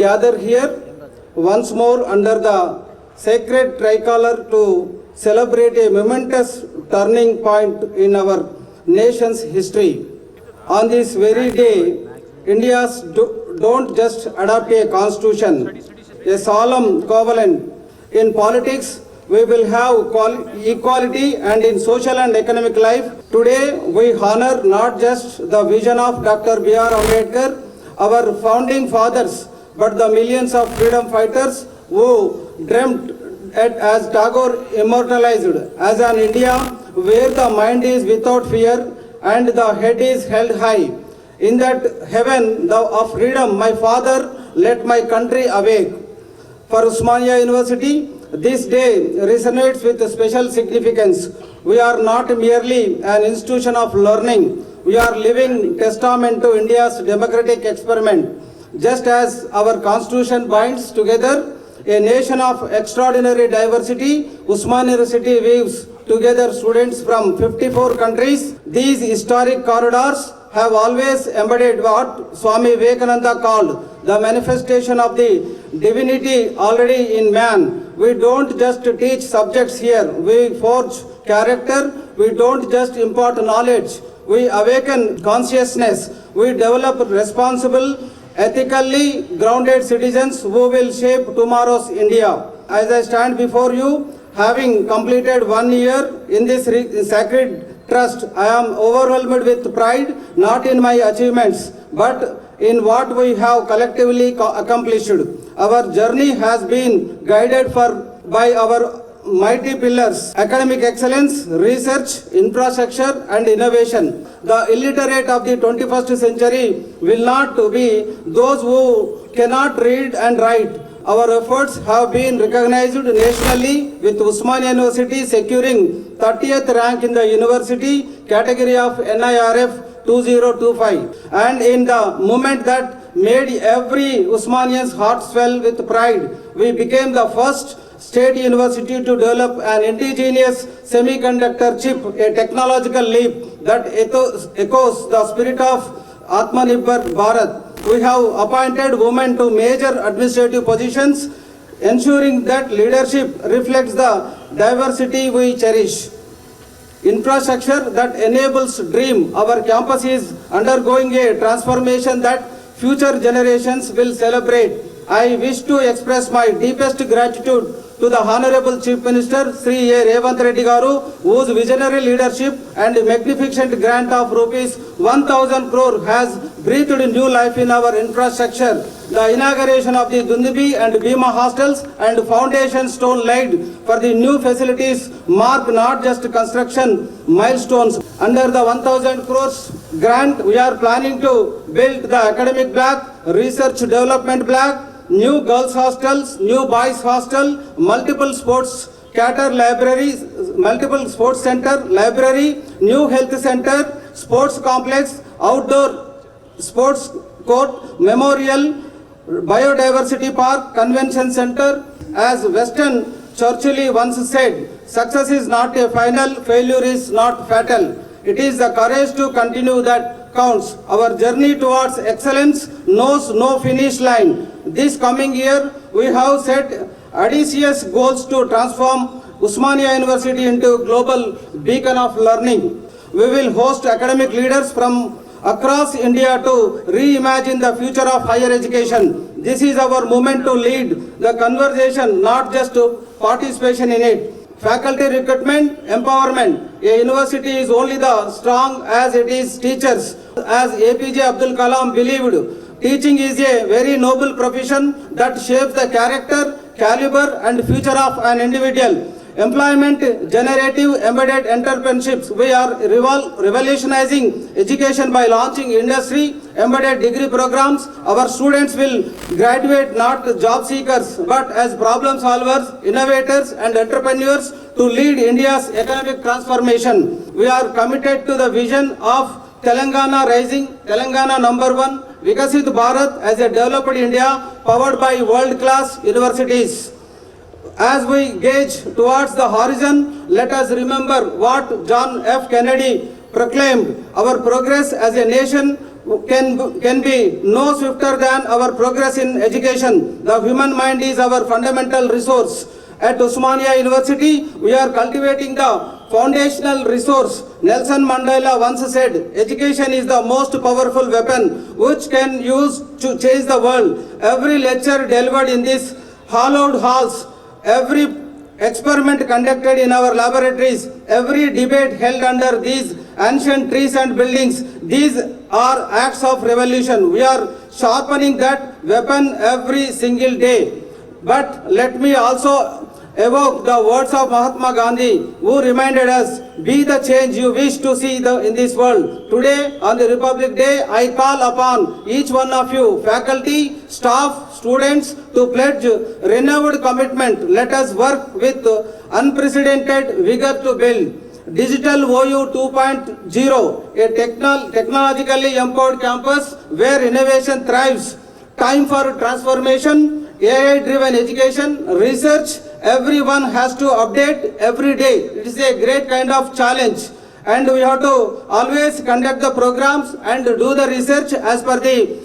gather here once more under the sacred tricolor to celebrate a momentous turning point in our nation's history. On this very day, India's don't just adopt a constitution, a solemn covenant. In politics, we will have equality, and in social and economic life. Today, we honor not just the vision of Dr. B.R. Ambedkar, our founding fathers, but the millions of freedom fighters who dreamt it, as Tagore immortalized, as an India where the mind is without fear and the head is held high. In that heaven of freedom, my father let my country awake. For Osmania University, this day resonates with special significance. We are not merely an institution of learning. We are living testament to India's democratic experiment. Just as our constitution binds together a nation of extraordinary diversity, Osmania University weaves together students from 54 countries. These historic corridors have always embodied what Swami Vivekananda called the manifestation of the divinity already in man. We don't just teach subjects here, we forge character. We don't just impart knowledge, we awaken consciousness. We develop responsible, ethically grounded citizens who will shape tomorrow's India. As I stand before you, having completed 1 year in this sacred trust, I am overwhelmed with pride, not in my achievements, but in what we have collectively accomplished. Our journey has been guided by our mighty pillars: academic excellence, research, infrastructure, and innovation. The illiterate of the 21st century will not be those who cannot read and write. Our efforts have been recognized nationally, with Osmania University securing 30th rank in the university category of NIRF 2025. And in the moment that made every Osmanian's heart swell with pride, we became the first state university to develop an indigenous semiconductor chip, a technological leap that echoes the spirit of Atmanirbhar Bharat. We have appointed women to major administrative positions, ensuring that leadership reflects the diversity we cherish. Infrastructure that enables dream. Our campus is undergoing a transformation that future generations will celebrate. I wish to express my deepest gratitude to the Honorable Chief Minister Sri A. Revanth Reddy Garu, whose visionary leadership and magnificent grant of rupees 1,000 crore has breathed new life in our infrastructure. The inauguration of the Dundibi and Bhima hostels and foundation stone laid for the new facilities mark not just construction milestones. Under the 1,000 crores grant, we are planning to build the academic block, research development block, new girls hostels, new boys hostel, multiple sports cater libraries, multiple sports center, library, new health center, sports complex, outdoor sports court, memorial, biodiversity park, convention center. As Weston Churchill once said, success is not a final, failure is not fatal. It is the courage to continue that counts. Our journey towards excellence knows no finish line. This coming year, we have set audacious goals to transform Osmania University into a global beacon of learning. We will host academic leaders from across India to reimagine the future of higher education. This is our moment to lead the conversation, not just to participation in it. Faculty recruitment, empowerment. A university is only the strong as it is teachers. As APJ Abdul Kalam believed, teaching is a very noble profession that shapes the character, caliber, and future of an individual. Employment generative embedded entrepreneurships. We are revolutionizing education by launching industry embedded degree programs. Our students will graduate not job seekers but as problem solvers, innovators, and entrepreneurs to lead India's economic transformation. We are committed to the vision of Telangana rising, Telangana #1, Vikasit Bharat as a developed India powered by world-class universities. As we gauge towards the horizon, let us remember what John F. Kennedy proclaimed: our progress as a nation can be no swifter than our progress in education. The human mind is our fundamental resource. At Osmania University, we are cultivating the foundational resource. Nelson Mandela once said, education is the most powerful weapon which can use to change the world. Every lecture delivered in these hallowed halls, every experiment conducted in our laboratories, every debate held under these ancient trees and buildings, these are acts of revolution. We are sharpening that weapon every single day. But let me also evoke the words of Mahatma Gandhi, who reminded us, be the change you wish to see in this world. Today, on the Republic Day, I call upon each one of you, faculty, staff, students, to pledge renewed commitment. Let us work with unprecedented vigor to build Digital OU 2.0, a technologically empowered campus where innovation thrives. Time for transformation, AI-driven education, research. Everyone has to update every day. It is a great kind of challenge. And we have to always conduct the programs and do the research as per the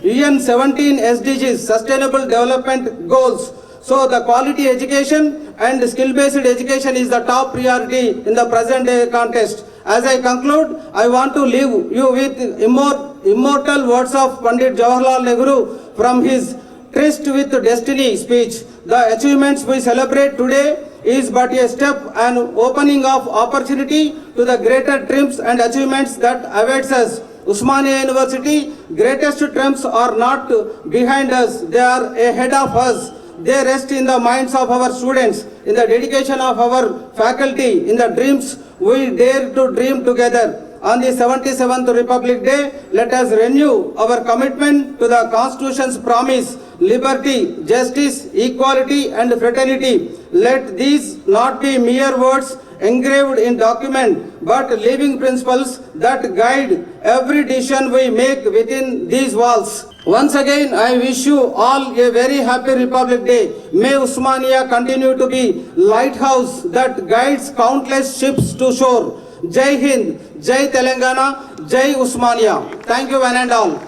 UN 17 SDGs, Sustainable Development Goals. So the quality education and skill-based education is the top priority in the present day context. As I conclude, I want to leave you with immortal words of Pandit Jawaharlal Nehru from his Tryst with Destiny speech. The achievements we celebrate today is but a step and opening of opportunity to the greater triumphs and achievements that awaits us. Osmania University greatest triumphs are not behind us, they are ahead of us. They rest in the minds of our students, in the dedication of our faculty, in the dreams we dare to dream together. On the 77th Republic Day, let us renew our commitment to the Constitution's promise, liberty, justice, equality and fraternity. Let these not be mere words engraved in document, but living principles that guide every decision we make within these walls. Once again, I wish you all a very happy Republic Day. May Osmania continue to be lighthouse that guides countless ships to shore. Jai Hind, Jai Telangana, Jai Osmania. Thank you one and all.